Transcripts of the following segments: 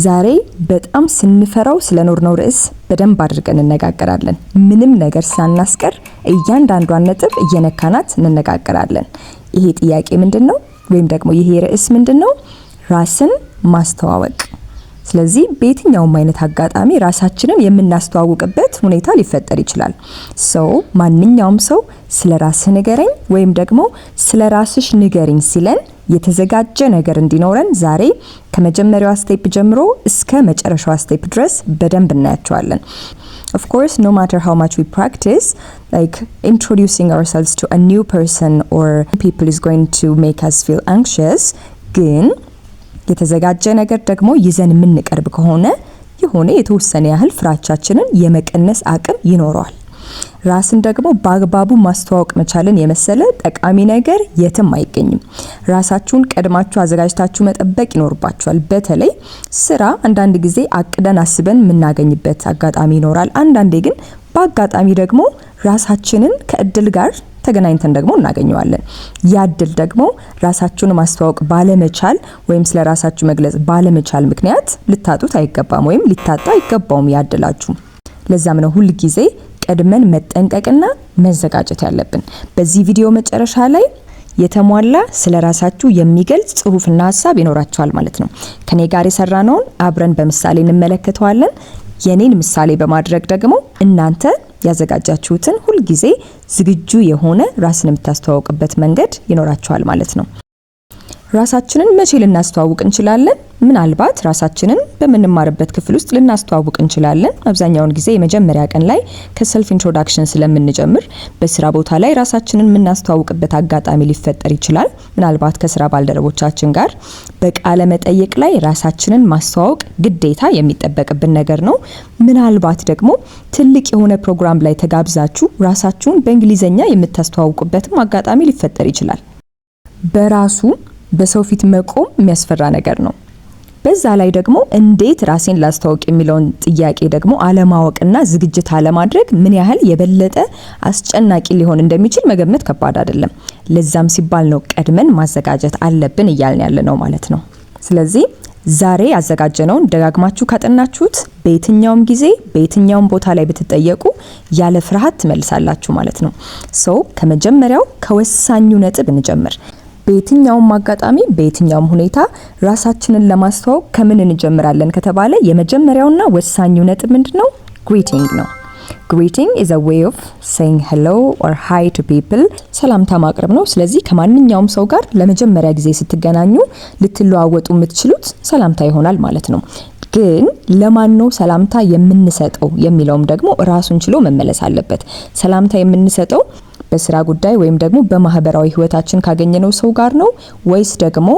ዛሬ በጣም ስንፈራው ስለኖርነው ርዕስ በደንብ አድርገን እንነጋገራለን። ምንም ነገር ሳናስቀር እያንዳንዷን ነጥብ እየነካናት እንነጋገራለን። ይሄ ጥያቄ ምንድነው? ወይም ደግሞ ይሄ ርዕስ ምንድነው? ራስን ማስተዋወቅ። ስለዚህ በየትኛውም አይነት አጋጣሚ ራሳችንን የምናስተዋውቅበት ሁኔታ ሊፈጠር ይችላል። ማንኛውም ሰው ስለ ራስህ ንገረኝ ወይም ደግሞ ስለ ራስሽ ንገሪኝ ሲለን የተዘጋጀ ነገር እንዲኖረን ዛሬ ከመጀመሪያው ስቴፕ ጀምሮ እስከ መጨረሻው ስቴፕ ድረስ በደንብ እናያቸዋለን። Of course, no matter how much we practice, like introducing ourselves to a new person or people is going to make us feel anxious, ግን የተዘጋጀ ነገር ደግሞ ይዘን የምንቀርብ ከሆነ የሆነ የተወሰነ ያህል ፍራቻችንን የመቀነስ አቅም ይኖረዋል። ራስን ደግሞ በአግባቡ ማስተዋወቅ መቻልን የመሰለ ጠቃሚ ነገር የትም አይገኝም። ራሳችሁን ቀድማችሁ አዘጋጅታችሁ መጠበቅ ይኖርባችኋል። በተለይ ስራ አንዳንድ ጊዜ አቅደን አስበን የምናገኝበት አጋጣሚ ይኖራል። አንዳንዴ ግን በአጋጣሚ ደግሞ ራሳችንን ከእድል ጋር ተገናኝተን ደግሞ እናገኘዋለን። ያድል ደግሞ ራሳችሁን ማስተዋወቅ ባለመቻል ወይም ስለ ራሳችሁ መግለጽ ባለመቻል ምክንያት ልታጡት አይገባም ወይም ሊታጣ አይገባውም ያድላችሁ። ለዛም ነው ሁሉ ጊዜ ቀድመን መጠንቀቅና መዘጋጀት ያለብን። በዚህ ቪዲዮ መጨረሻ ላይ የተሟላ ስለ ራሳችሁ የሚገልጽ ጽሁፍና ሐሳብ ይኖራችኋል ማለት ነው። ከኔ ጋር የሰራነውን አብረን በምሳሌ እንመለከተዋለን። የኔን ምሳሌ በማድረግ ደግሞ እናንተ ያዘጋጃችሁትን ሁሉ ጊዜ ዝግጁ የሆነ ራስን የምታስተዋውቅበት መንገድ ይኖራችኋል ማለት ነው። ራሳችንን መቼ ልናስተዋውቅ እንችላለን? ምናልባት ራሳችንን በምንማርበት ክፍል ውስጥ ልናስተዋውቅ እንችላለን። አብዛኛውን ጊዜ የመጀመሪያ ቀን ላይ ከሰልፍ ኢንትሮዳክሽን ስለምንጀምር በስራ ቦታ ላይ ራሳችንን የምናስተዋውቅበት አጋጣሚ ሊፈጠር ይችላል። ምናልባት ከስራ ባልደረቦቻችን ጋር በቃለ መጠይቅ ላይ ራሳችንን ማስተዋወቅ ግዴታ የሚጠበቅብን ነገር ነው። ምናልባት ደግሞ ትልቅ የሆነ ፕሮግራም ላይ ተጋብዛችሁ ራሳችሁን በእንግሊዘኛ የምታስተዋውቁበትም አጋጣሚ ሊፈጠር ይችላል። በራሱ በሰው ፊት መቆም የሚያስፈራ ነገር ነው። በዛ ላይ ደግሞ እንዴት ራሴን ላስተዋውቅ የሚለውን ጥያቄ ደግሞ አለማወቅና ዝግጅት አለማድረግ ምን ያህል የበለጠ አስጨናቂ ሊሆን እንደሚችል መገመት ከባድ አይደለም። ለዛም ሲባል ነው ቀድመን ማዘጋጀት አለብን እያልን ያለ ነው ማለት ነው። ስለዚህ ዛሬ ያዘጋጀነውን ደጋግማችሁ ካጠናችሁት በየትኛውም ጊዜ በየትኛውም ቦታ ላይ ብትጠየቁ ያለ ፍርሃት ትመልሳላችሁ ማለት ነው። ከመጀመሪያው ከወሳኙ ነጥብ እንጀምር። በየትኛውም አጋጣሚ በየትኛውም ሁኔታ ራሳችንን ለማስተዋወቅ ከምን እንጀምራለን ከተባለ የመጀመሪያውና ወሳኙ ነጥብ ምንድነው? ግሪቲንግ ነው። Greeting is a way of saying hello or hi to people. ሰላምታ ማቅረብ ነው። ስለዚህ ከማንኛውም ሰው ጋር ለመጀመሪያ ጊዜ ስትገናኙ ልትለዋወጡ የምትችሉት ሰላምታ ይሆናል ማለት ነው። ግን ለማን ነው ሰላምታ የምንሰጠው የሚለውም ደግሞ ራሱን ችሎ መመለስ አለበት። ሰላምታ የምንሰጠው በስራ ጉዳይ ወይም ደግሞ በማህበራዊ ህይወታችን ካገኘነው ሰው ጋር ነው ወይስ ደግሞ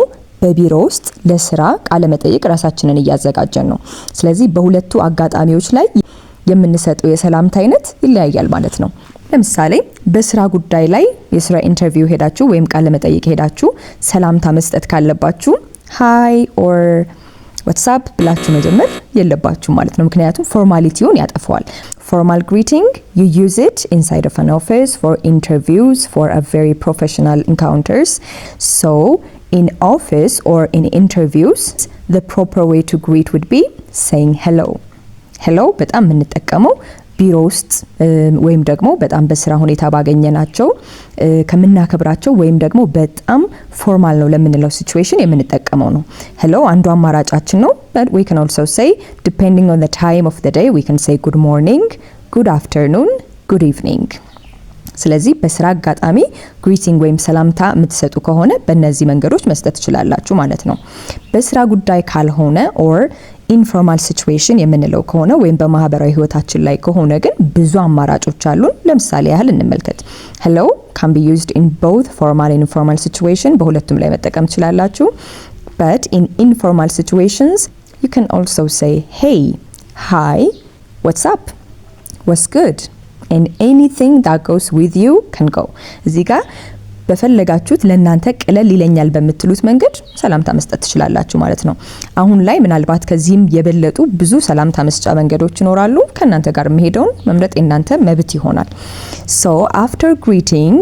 በቢሮ ውስጥ ለስራ ቃለ መጠይቅ ራሳችንን እያዘጋጀን ነው? ስለዚህ በሁለቱ አጋጣሚዎች ላይ የምንሰጠው የሰላምታ አይነት ይለያያል ማለት ነው። ለምሳሌ በስራ ጉዳይ ላይ የስራ ኢንተርቪው ሄዳችሁ ወይም ቃለ መጠይቅ ሄዳችሁ ሰላምታ መስጠት ካለባችሁ ሃይ ኦር ዋትስአፕ ብላችሁ መጀመር የለባችሁ ማለት ነው። ምክንያቱም ፎርማሊቲውን ያጠፋዋል። Formal greeting, you use it inside of an office for interviews, for a very professional encounters. So, in office or in interviews, the proper way to greet would be saying hello. Hello በጣም የምንጠቀመው ቢሮ ውስጥ ወይም ደግሞ በጣም በስራ ሁኔታ ባገኘናቸው ከምናከብራቸው ወይም ደግሞ በጣም ፎርማል ነው ለምንለው ሲቹዌሽን የምንጠቀመው ነው። ሄሎ አንዱ አማራጫችን ነው። But we can also say, depending on the time of the day, we can say good morning, good afternoon, good evening. ስለዚህ በስራ አጋጣሚ ግሪቲንግ ወይም ሰላምታ የምትሰጡ ከሆነ በእነዚህ መንገዶች መስጠት ትችላላችሁ ማለት ነው። በስራ ጉዳይ ካልሆነ or ኢንፎርማል ሲቹዌሽን የምንለው ከሆነ ወይም በማህበራዊ ህይወታችን ላይ ከሆነ ግን ብዙ አማራጮች አሉን። ለምሳሌ ያህል እንመልከት። hello can be used in both formal and informal situation፣ በሁለቱም ላይ መጠቀም ትችላላችሁ። But in informal situations you can also say hey, hi, what's up, what's good, and anything that goes with you can go. እዚህ ጋር በፈለጋችሁት ለእናንተ ቀለል ይለኛል በምትሉት መንገድ ሰላምታ መስጠት ትችላላችሁ ማለት ነው። አሁን ላይ ምናልባት ከዚህም የበለጡ ብዙ ሰላምታ መስጫ መንገዶች ይኖራሉ። ከእናንተ ጋር መሄደውን መምረጥ የእናንተ መብት ይሆናል። So after greeting,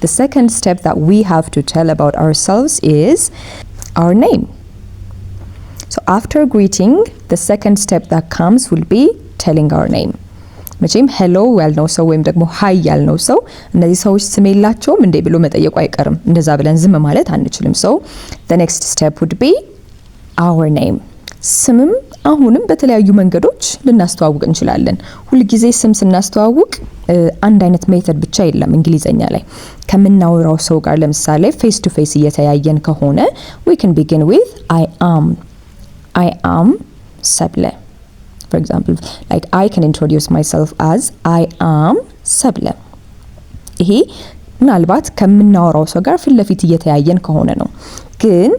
the second step that we have to tell about ourselves is our name. So after greeting, the second step that comes will be telling our name. መቼም ሄሎ ያልነው ሰው ወይም ደግሞ ሃይ ያልነው ሰው እነዚህ ሰዎች ስም የላቸውም እንዴ ብሎ መጠየቁ አይቀርም። እንደዛ ብለን ዝም ማለት አንችልም። So the next step would be our name. ስምም አሁንም በተለያዩ መንገዶች ልናስተዋውቅ እንችላለን። ሁልጊዜ ስም ስናስተዋውቅ አንድ አይነት ሜተድ ብቻ የለም እንግሊዘኛ ላይ። ከምናወራው ሰው ጋር ለምሳሌ ፌስ ቱ ፌስ እየተያየን ከሆነ we can begin with I am ሰብለ. For example, like I can introduce myself as I am ሰብለ። ይሄ ምናልባት ከምናወራው ሰው ጋር ፊት ለፊት እየተያየን ከሆነ ነው። ግን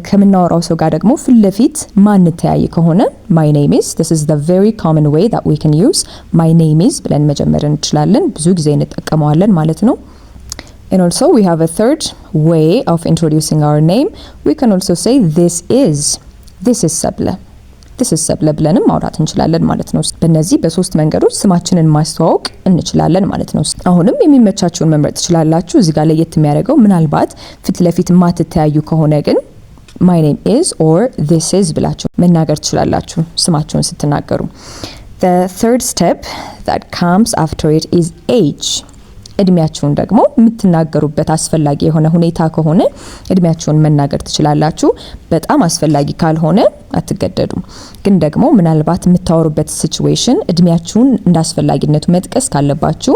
ከምናወራው ሰው ጋር ደግሞ ፊት ለፊት ማንተያይ ከሆነ my name is, this is the very common way that we can use my name is ብለን መጀመር እንችላለን። ብዙ ጊዜ እንጠቀመዋለን ማለት ነው። And also we have a third way of introducing our name. We can also say this is ሰብለ ሰብለ ብለንም ማውራት እንችላለን ማለት ነው። በእነዚህ በሶስት መንገዶች ስማችንን ማስተዋወቅ እንችላለን ማለት ነው። አሁንም የሚመቻችሁን መምረጥ ትችላላችሁ። እዚህ ጋር ለየት የሚያደርገው ምናልባት ፊት ለፊት ማትተያዩ ከሆነ ግን my name is or this is ብላችሁ መናገር ትችላላችሁ ስማችሁን ስትናገሩ። The third step that comes after it is age. እድሜያችሁን ደግሞ የምትናገሩበት አስፈላጊ የሆነ ሁኔታ ከሆነ እድሜያችሁን መናገር ትችላላችሁ። በጣም አስፈላጊ ካልሆነ አትገደዱም። ግን ደግሞ ምናልባት የምታወሩበት ሲቹዌሽን እድሜያችሁን እንዳስፈላጊነቱ መጥቀስ ካለባችሁ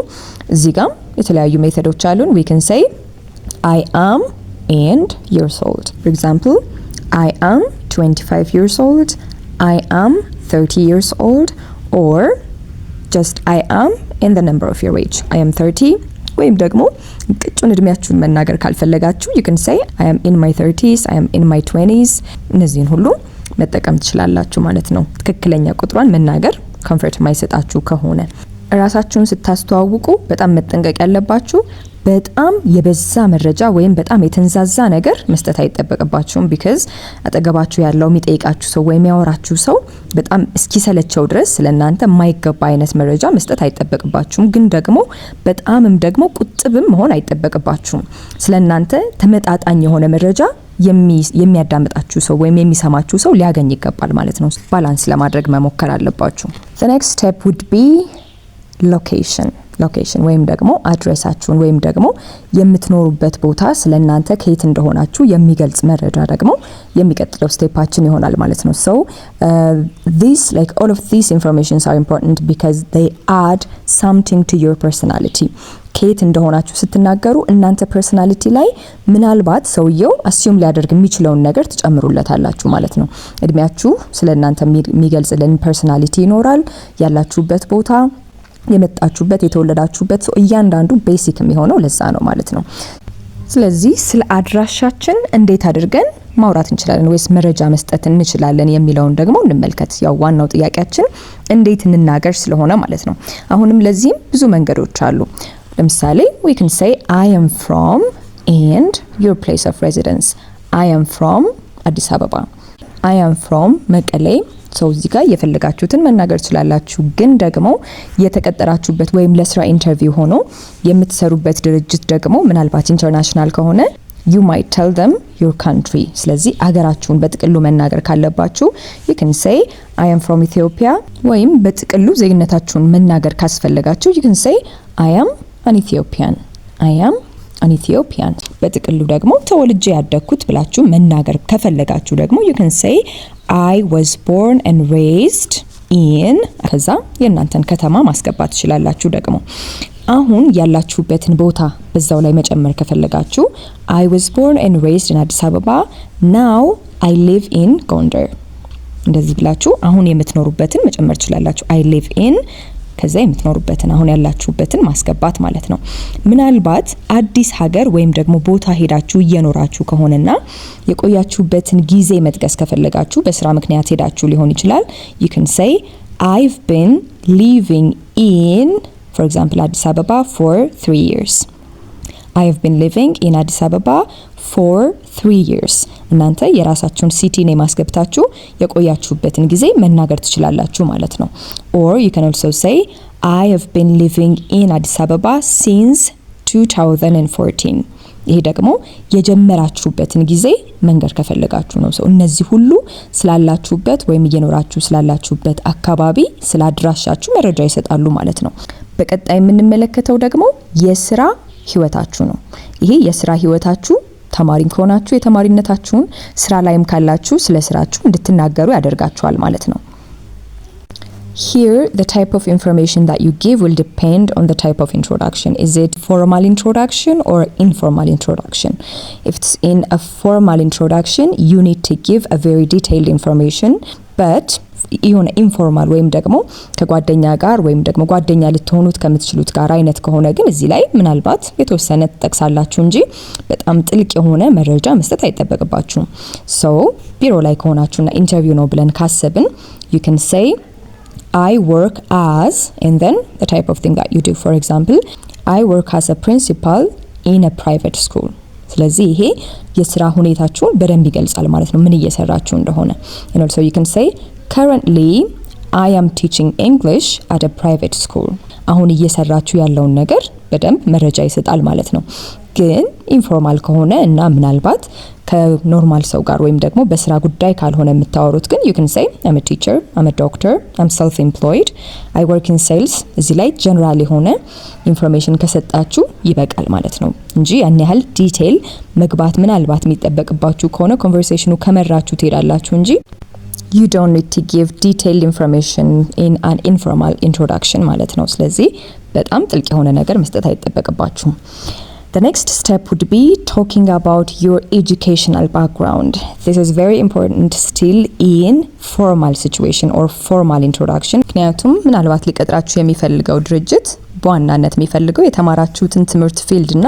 እዚህ ጋር የተለያዩ ሜተዶች አሉን። we can say I am and years old. For example, I am 25 years old, I am 30 years old, or just I am in the number of your age. I am 30. ወይም ደግሞ ቅጩን እድሜያችሁን መናገር ካልፈለጋችሁ you can say I am in my 30s, I am in my 20s. እነዚህን ሁሉ መጠቀም ትችላላችሁ ማለት ነው። ትክክለኛ ቁጥሯን መናገር ኮምፎርት ማይሰጣችሁ ከሆነ ራሳችሁን ስታስተዋውቁ በጣም መጠንቀቅ ያለባችሁ በጣም የበዛ መረጃ ወይም በጣም የተንዛዛ ነገር መስጠት አይጠበቅባችሁም። because አጠገባችሁ ያለው የሚጠይቃችሁ ሰው ወይም ያወራችሁ ሰው በጣም እስኪሰለቸው ድረስ ስለናንተ የማይገባ አይነት መረጃ መስጠት አይጠበቅባችሁም። ግን ደግሞ በጣምም ደግሞ ቁጥብም መሆን አይጠበቅባችሁም። ስለናንተ ተመጣጣኝ የሆነ መረጃ የሚያዳምጣችሁ ሰው ወይም የሚሰማችሁ ሰው ሊያገኝ ይገባል ማለት ነው። ባላንስ ለማድረግ መሞከር አለባችሁ። The next step would be location ወይም ደግሞ አድሬሳችሁን ወይም ደግሞ የምትኖሩበት ቦታ ስለናንተ ከየት እንደሆናችሁ የሚገልጽ መረጃ ደግሞ የሚቀጥለው ስቴፓችን ይሆናል ማለት ነው። So all of these informations are important because they add something to your personality. ከየት እንደሆናችሁ ስትናገሩ እናንተ ፐርሰናሊቲ ላይ ምናልባት ሰውየው አሲዩም ሊያደርግ የሚችለውን ነገር ትጨምሩለታላችሁ ማለት ነው። እድሜያችሁ ስለናንተ የሚገልጽልን ፐርሰናሊቲ ይኖራል። ያላችሁበት ቦታ፣ የመጣችሁበት፣ የተወለዳችሁበት እያንዳንዱ ቤሲክ የሚሆነው ለዛ ነው ማለት ነው። ስለዚህ ስለ አድራሻችን እንዴት አድርገን ማውራት እንችላለን ወይስ መረጃ መስጠት እንችላለን የሚለውን ደግሞ እንመልከት። ያው ዋናው ጥያቄያችን እንዴት እንናገር ስለሆነ ማለት ነው። አሁንም ለዚህም ብዙ መንገዶች አሉ። ለምሳሌ we can say I am from and your place of residence. I am from አዲስ አበባ፣ I am from መቀሌ። ሰው እዚህ ጋር የፈለጋችሁትን መናገር ትችላላችሁ። ግን ደግሞ የተቀጠራችሁበት ወይም ለስራ ኢንተርቪው ሆኖ የምትሰሩበት ድርጅት ደግሞ ምናልባት ኢንተርናሽናል ከሆነ you might tell them your country. ስለዚህ አገራችሁን በጥቅሉ መናገር ካለባችሁ you can say I am from Ethiopia። ወይም በጥቅሉ ዜግነታችሁን መናገር ካስፈለጋችሁ you can say I am an Ethiopian. I am an Ethiopian። በጥቅሉ ደግሞ ተወልጄ ያደግኩት ብላችሁ መናገር ከፈለጋችሁ ደግሞ you can say I was born and raised in ከዛ የእናንተን ከተማ ማስገባት ትችላላችሁ። ደግሞ አሁን ያላችሁበትን ቦታ በዛው ላይ መጨመር ከፈለጋችሁ I was born and raised in አዲስ አበባ, now I live in ጎንደር። እንደዚህ ብላችሁ አሁን የምትኖሩበትን መጨመር ትችላላችሁ። I live in ከዛ የምትኖሩበትን አሁን ያላችሁበትን ማስገባት ማለት ነው። ምናልባት አዲስ ሀገር ወይም ደግሞ ቦታ ሄዳችሁ እየኖራችሁ ከሆነና የቆያችሁበትን ጊዜ መጥቀስ ከፈለጋችሁ በስራ ምክንያት ሄዳችሁ ሊሆን ይችላል you can say I've been living in for example አዲስ አበባ for 3 years. I have been living in አዲስ አበባ for 3 years. እናንተ የራሳችሁን ሲቲ ኔም አስገብታችሁ የቆያችሁበትን ጊዜ መናገር ትችላላችሁ ማለት ነው። Or you can also say I have been living in አዲስ አበባ since 2014. ይሄ ደግሞ የጀመራችሁበትን ጊዜ መንገር ከፈለጋችሁ ነው። እነዚህ ሁሉ ስላላችሁበት ወይም እየኖራችሁ ስላላችሁበት አካባቢ ስለ አድራሻችሁ መረጃ ይሰጣሉ ማለት ነው። በቀጣይ የምንመለከተው ደግሞ የስራ ህይወታችሁ ነው። ይሄ የስራ ህይወታችሁ ተማሪም ከሆናችሁ የተማሪነታችሁን፣ ስራ ላይም ካላችሁ ስለ ስራችሁ እንድትናገሩ ያደርጋችኋል ማለት ነው። Here, the type of information that you give will depend on the type of introduction. Is it formal introduction or informal introduction? If it's in a formal introduction, you need to give a very detailed information, but የሆነ ኢንፎርማል ወይም ደግሞ ከጓደኛ ጋር ወይም ደግሞ ጓደኛ ልትሆኑት ከምትችሉት ጋር አይነት ከሆነ ግን እዚህ ላይ ምናልባት የተወሰነ ተጠቅሳላችሁ እንጂ በጣም ጥልቅ የሆነ መረጃ መስጠት አይጠበቅባችሁም። ቢሮ ላይ ከሆናችሁና ኢንተርቪው ነው ብለን ካሰብን you can say I work as and then the type of thing that you do. For example, I work as a principal in a private school. ስለዚህ ይሄ የስራ ሁኔታችሁን በደንብ ይገልጻል ማለት ነው፣ ምን እየሰራችሁ እንደሆነ። And also you can say currently I am teaching English at a private school. አሁን እየሰራችሁ ያለውን ነገር በደንብ መረጃ ይሰጣል ማለት ነው። ግን ኢንፎርማል ከሆነ እና ምናልባት ከኖርማል ሰው ጋር ወይም ደግሞ በስራ ጉዳይ ካልሆነ የምታወሩት ግን you can say I'm a teacher, I'm a doctor, I'm self-employed, I work in sales። እዚህ ላይ ጀነራል የሆነ ኢንፎርሜሽን ከሰጣችሁ ይበቃል ማለት ነው እንጂ ያን ያህል ዲቴይል መግባት ምናልባት የሚጠበቅባችሁ ከሆነ ኮንቨርሴሽኑ ከመራችሁ ትሄዳላችሁ እንጂ you don't need to give detailed information in an informal introduction ማለት ነው። ስለዚህ በጣም ጥልቅ የሆነ ነገር መስጠት አይጠበቅባችሁም። The next step would be talking about your educational background. This is very important still in formal situation or formal introduction. ምክንያቱም ምናልባት ሊቀጥራችሁ የሚፈልገው ድርጅት በዋናነት የሚፈልገው የተማራችሁትን ትምህርት ፊልድ እና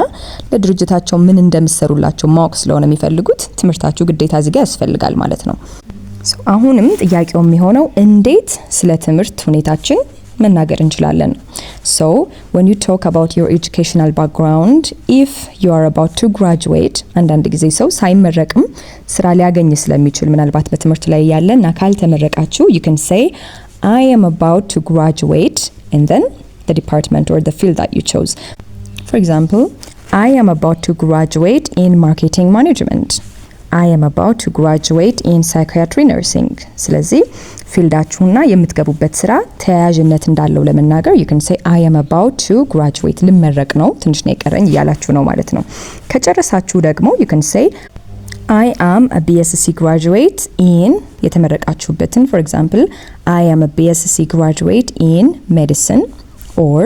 ለድርጅታቸው ምን እንደምትሰሩላቸው ማወቅ ስለሆነ የሚፈልጉት ትምህርታችሁ ግዴታ እዚህ ጋር ያስፈልጋል ማለት ነው። አሁንም ጥያቄው የሚሆነው እንዴት ስለ ትምህርት ሁኔታችን መናገር እንችላለን? So when you talk about your educational background, if you are about to graduate, አንዳንድ ጊዜ ሰው ሳይመረቅም ስራ ሊያገኝ ስለሚችል ምናልባት በትምህርት ላይ ያለና ካልተመረቃችሁ you can say I am about to graduate and then the department or the field that you chose. For example, I am about to graduate in marketing management. I am about to graduate in psychiatry nursing. ስለዚህ ፊልዳችሁና የምትገቡበት ስራ ተያያዥነት እንዳለው ለመናገር you can say I am about to graduate። ልመረቅ ነው፣ ትንሽ ነው የቀረኝ እያላችሁ ነው ማለት ነው። ከጨረሳችሁ ደግሞ you can say I am a BSc graduate in የተመረቃችሁበትን for example I am a BSc graduate in medicine or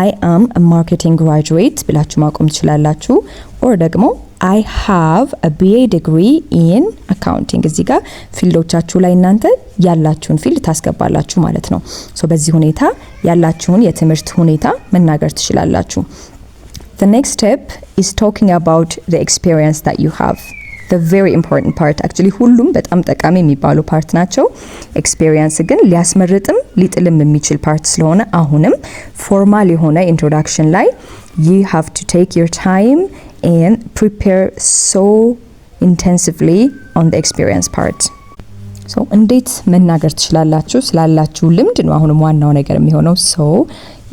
I am a marketing graduate ብላችሁ ማቆም ትችላላችሁ። or ደግሞ I have a BA degree in accounting። እዚህ ጋር ፊልዶቻችሁ ላይ እናንተ ያላችሁን ፊልድ ታስገባላችሁ ማለት ነው። በዚህ ሁኔታ ያላችሁን የትምህርት ሁኔታ መናገር ትችላላችሁ። The next step is talking about the experience that you have. The very important part. Actually ሁሉም በጣም ጠቃሚ የሚባሉ ፓርት ናቸው። ኤክስፒሪየንስ ግን ሊያስመርጥም ሊጥልም የሚችል ፓርት ስለሆነ አሁንም ፎርማል የሆነ ኢንትሮዳክሽን ላይ you have to take your time and prepare so intensively on the experience part. እንዴት መናገር ትችላላችሁ ስላላችሁ ልምድ ነው አሁንም ዋናው ነገር የሚሆነው።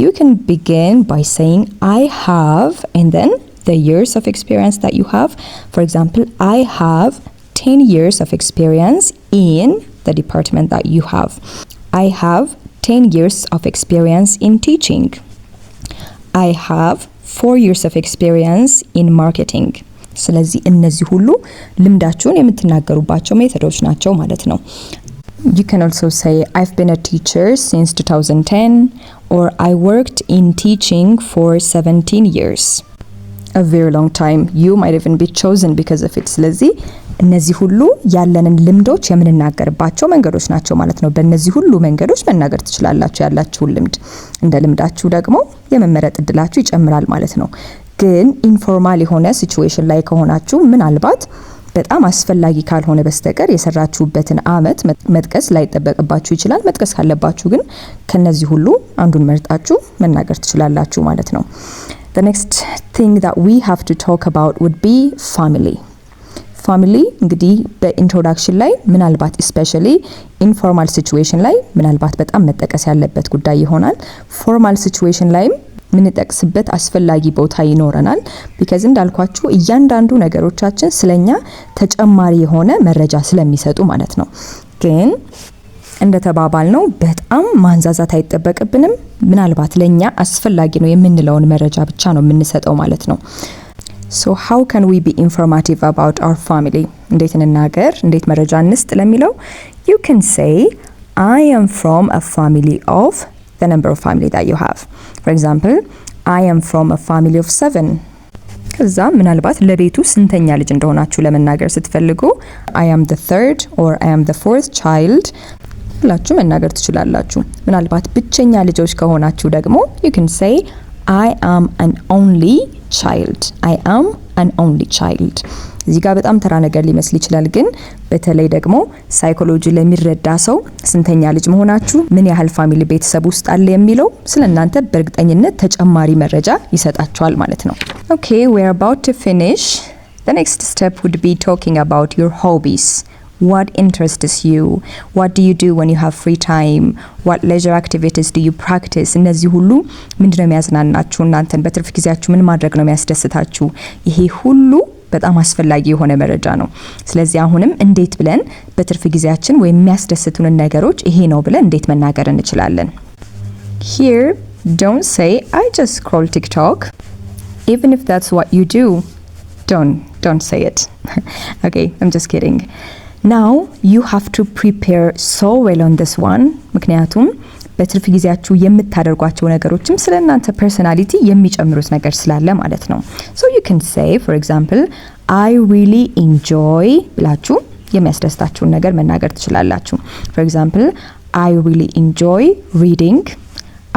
You can begin by saying I have and then the years of experience that you have. For example, I have 10 years of experience in the department that you have. I have 10 years of experience in teaching. I have 4 years of experience in marketing. ስለዚህ እነዚህ ሁሉ ልምዳችሁን የምትናገሩባቸው ሜቶዶች ናቸው ማለት ነው። You can also say I've been a teacher since 2010 or I worked in teaching for 17 years. A very long time. You might even be chosen because of it. ስለዚህ እነዚህ ሁሉ ያለንን ልምዶች የምንናገርባቸው መንገዶች ናቸው ማለት ነው። በእነዚህ ሁሉ መንገዶች መናገር ትችላላችሁ ያላችሁን ልምድ። እንደ ልምዳችሁ ደግሞ የመመረጥ እድላችሁ ይጨምራል ማለት ነው። ግን ኢንፎርማል የሆነ ሲቹዌሽን ላይ ከሆናችሁ ምናልባት በጣም አስፈላጊ ካልሆነ በስተቀር የሰራችሁበትን አመት መጥቀስ ላይጠበቅባችሁ ይችላል። መጥቀስ ካለባችሁ ግን ከነዚህ ሁሉ አንዱን መርጣችሁ መናገር ትችላላችሁ ማለት ነው። The next thing that we have to talk about would be family. ፋሚሊ እንግዲህ በኢንትሮዳክሽን ላይ ምናልባት ስፔሻሊ ኢንፎርማል ሲቹዌሽን ላይ ምናልባት በጣም መጠቀስ ያለበት ጉዳይ ይሆናል። ፎርማል ሲቹዌሽን ላይ ምንጠቅስበት አስፈላጊ ቦታ ይኖረናል። ቢካዝ እንዳልኳችሁ እያንዳንዱ ነገሮቻችን ስለኛ ተጨማሪ የሆነ መረጃ ስለሚሰጡ ማለት ነው። ግን እንደተባባል ነው በጣም ማንዛዛት አይጠበቅብንም። ምናልባት ለኛ አስፈላጊ ነው የምንለውን መረጃ ብቻ ነው የምንሰጠው ማለት ነው። So how can we be informative about our family? እንዴት እንናገር? እንዴት መረጃ እንስጥ ለሚለው you can say I am from a family of the number of family that you have. For example, I am from a family of 7. ከዛ ምናልባት ለቤቱ ስንተኛ ልጅ እንደሆናችሁ ለመናገር ስትፈልጉ I am the third or I am the fourth child ብላችሁ መናገር ትችላላችሁ። ምናልባት ብቸኛ ልጆች ከሆናችሁ ደግሞ you can say I am an only child. I am an only child. እዚህ ጋር በጣም ተራ ነገር ሊመስል ይችላል፣ ግን በተለይ ደግሞ ሳይኮሎጂ ለሚረዳ ሰው ስንተኛ ልጅ መሆናችሁ፣ ምን ያህል ፋሚሊ ቤተሰብ ውስጥ አለ የሚለው ስለእናንተ በእርግጠኝነት ተጨማሪ መረጃ ይሰጣችኋል ማለት ነው። Okay, we're about to finish. The next step would be talking about your hobbies. What interests you? What do you do when you have free time? What leisure activities do you practice? እነዚህ ሁሉ ምንድነው የሚያዝናናችሁ? እናንተን በትርፍ ጊዜያችሁ ምን ማድረግ ነው የሚያስደስታችሁ? ይሄ ሁሉ በጣም አስፈላጊ የሆነ መረጃ ነው። ስለዚህ አሁንም እንዴት ብለን በትርፍ ጊዜያችን ወይም የሚያስደስቱን ነገሮች ይሄ ነው ብለን እንዴት መናገር እንችላለን? Here, don't say I just scroll TikTok. Even if that's what you do, don't say it. Okay, I'm just kidding. Now you have to prepare so well on this one. ምክንያቱም በትርፍ ጊዜያችሁ የምታደርጓቸው ነገሮችም ስለናንተ ፐርሰናሊቲ የሚጨምሩት ነገር ስላለ ማለት ነው። So you can say, for example, I really enjoy ብላችሁ የሚያስደስታችሁን ነገር መናገር ትችላላችሁ። For example, I really enjoy reading.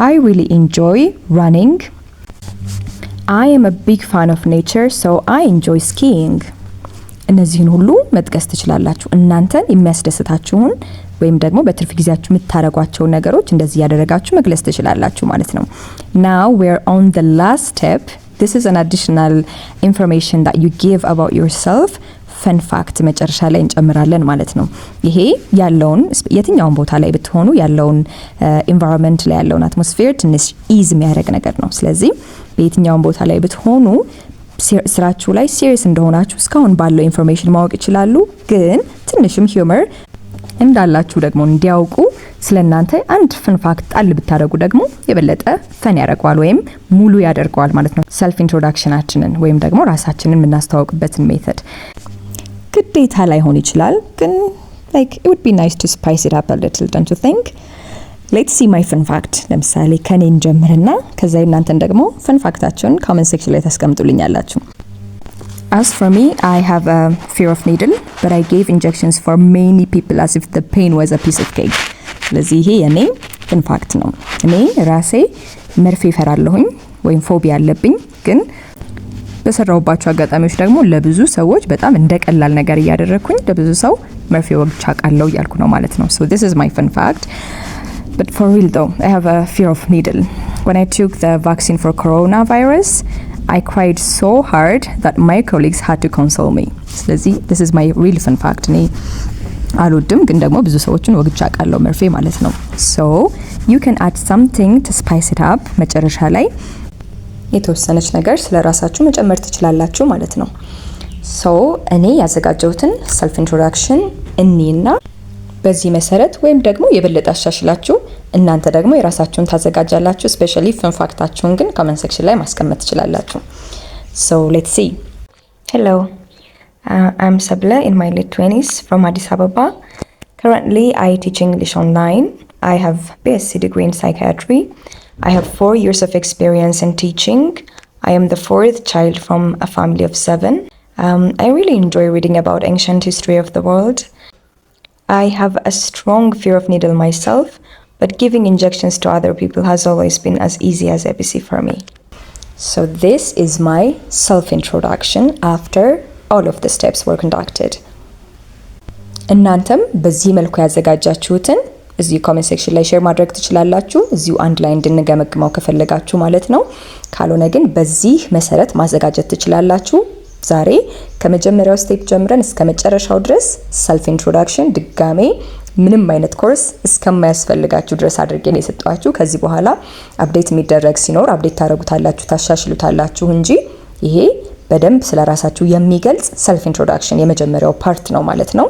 I really enjoy running. I am a big fan of nature, so I enjoy skiing. እነዚህን ሁሉ መጥቀስ ትችላላችሁ። እናንተን የሚያስደስታችሁን ወይም ደግሞ በትርፍ ጊዜያችሁ የምታደርጓቸው ነገሮች እንደዚህ ያደረጋችሁ መግለጽ ትችላላችሁ ማለት ነው። Now we're on the last step. This is an additional information that you give about yourself. Fun fact መጨረሻ ላይ እንጨምራለን ማለት ነው። ይሄ ያለውን የትኛውን ቦታ ላይ ብትሆኑ ያለውን environment ላይ ያለውን atmosphere ትንሽ ease የሚያደርግ ነገር ነው። ስለዚህ በየትኛውን ቦታ ላይ ብትሆኑ ስራችሁ ላይ ሲሪየስ እንደሆናችሁ እስካሁን ባለው ኢንፎርሜሽን ማወቅ ይችላሉ። ግን ትንሽም ሂዩመር እንዳላችሁ ደግሞ እንዲያውቁ ስለናንተ አንድ ፈን ፋክት ጣል ብታደርጉ ደግሞ የበለጠ ፈን ያደርገዋል ወይም ሙሉ ያደርገዋል ማለት ነው። ሰልፍ ኢንትሮዳክሽናችንን ወይም ደግሞ ራሳችንን የምናስተዋውቅበትን ሜተድ ግዴታ ላይሆን ይችላል፣ ግን like it would be nice to spice it up a little, don't you think? Let's see my fun fact. ለምሳሌ ከኔን ጀምርና ከዛ እናንተን ደግሞ fun factaችሁን comment section ላይ ታስቀምጡልኛላችሁ። As for me, I have a fear of needle, but I gave injections for many people as if the pain was a piece of cake. ስለዚህ ይሄ የኔ fun fact ነው። እኔ ራሴ መርፌ እፈራለሁኝ ወይም ፎቢያ አለብኝ፣ ግን በሰራውባቸው አጋጣሚዎች ደግሞ ለብዙ ሰዎች በጣም እንደቀላል ነገር እያደረኩኝ ለብዙ ሰው መርፌ ወግቻ ቃለው እያልኩ ነው ማለት ነው። So this is my fun fact. But for real though, I have a fear of needle. When I took the vaccine for coronavirus, I cried so hard that my colleagues had to console me. ስለዚህ this is my real fun fact. እኔ አልወድም ግን ደግሞ ብዙ ሰዎችን ወግቻ ቃለው መርፌ ማለት ነው። So you can add something to spice it up. መጨረሻ ላይ የተወሰነች ነገር ስለራሳችሁ መጨመር ትችላላችሁ ማለት ነው። So እኔ ያዘጋጀሁትን self introduction እኔና በዚህ መሰረት ወይም ደግሞ የበለጠ አሻሽላችሁ እናንተ ደግሞ የራሳችሁን ታዘጋጃላችሁ። ስፔሻሊ ፈን ፋክታችሁን ግን ኮሜንት ሴክሽን ላይ ማስቀመጥ ትችላላችሁ። So let's see. Hello, I'm Sabla in my late 20s from Addis Ababa. Currently I teach English online. I have BSc degree in psychiatry. I have 4 years of experience in teaching. I am the 4th child from a family of 7. I really enjoy reading about ancient history of the world. I have a strong fear of needle myself, but giving injections to other people has always been as easy as ABC for me. So this is my self-introduction after all of the steps were conducted. እናንተም በዚህ መልኩ ያዘጋጃችሁትን እዚህ ኮሜንት ሴክሽን ላይ ሼር ማድረግ ትችላላችሁ። እዚሁ አንድ ላይ እንድንገመግመው ከፈለጋችሁ ማለት ነው። ካልሆነ ግን በዚህ መሰረት ማዘጋጀት ትችላላችሁ። ዛሬ ከመጀመሪያው ስቴፕ ጀምረን እስከ መጨረሻው ድረስ ሰልፍ ኢንትሮዳክሽን ድጋሜ ምንም አይነት ኮርስ እስከማያስፈልጋችሁ ድረስ አድርጌ ነው የሰጠኋችሁ። ከዚህ በኋላ አፕዴት የሚደረግ ሲኖር አፕዴት ታረጉታላችሁ፣ ታሻሽሉታላችሁ እንጂ ይሄ በደንብ ስለራሳችሁ የሚገልጽ ሰልፍ ኢንትሮዳክሽን የመጀመሪያው ፓርት ነው ማለት ነው።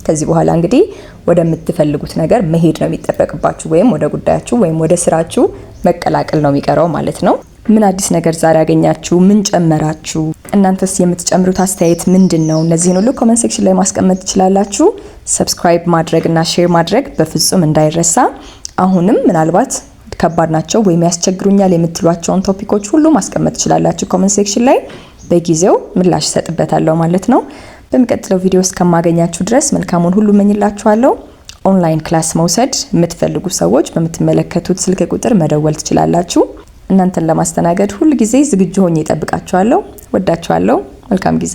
ከዚህ በኋላ እንግዲህ ወደምትፈልጉት ነገር መሄድ ነው የሚጠበቅባችሁ፣ ወይም ወደ ጉዳያችሁ ወይም ወደ ስራችሁ መቀላቀል ነው የሚቀረው ማለት ነው። ምን አዲስ ነገር ዛሬ ያገኛችሁ? ምን ጨመራችሁ? እናንተስ የምትጨምሩት አስተያየት ምንድነው? እነዚህን ሁሉ ኮሜንት ሴክሽን ላይ ማስቀመጥ ትችላላችሁ። ሰብስክራይብ ማድረግ እና ሼር ማድረግ በፍጹም እንዳይረሳ። አሁንም ምናልባት ከባድ ናቸው ወይም ያስቸግሩኛል የምትሏቸውን ቶፒኮች ሁሉ ማስቀመጥ ትችላላችሁ ኮሜንት ሴክሽን ላይ። በጊዜው ምላሽ ሰጥበታለሁ ማለት ነው። በሚቀጥለው ቪዲዮ እስከማገኛችሁ ድረስ መልካሙን ሁሉ እመኝላችኋለሁ። ኦንላይን ክላስ መውሰድ የምትፈልጉ ሰዎች በምትመለከቱት ስልክ ቁጥር መደወል ትችላላችሁ። እናንተን ለማስተናገድ ሁሉ ጊዜ ዝግጁ ሆኜ እጠብቃችኋለሁ። ወዳችኋለሁ። መልካም ጊዜ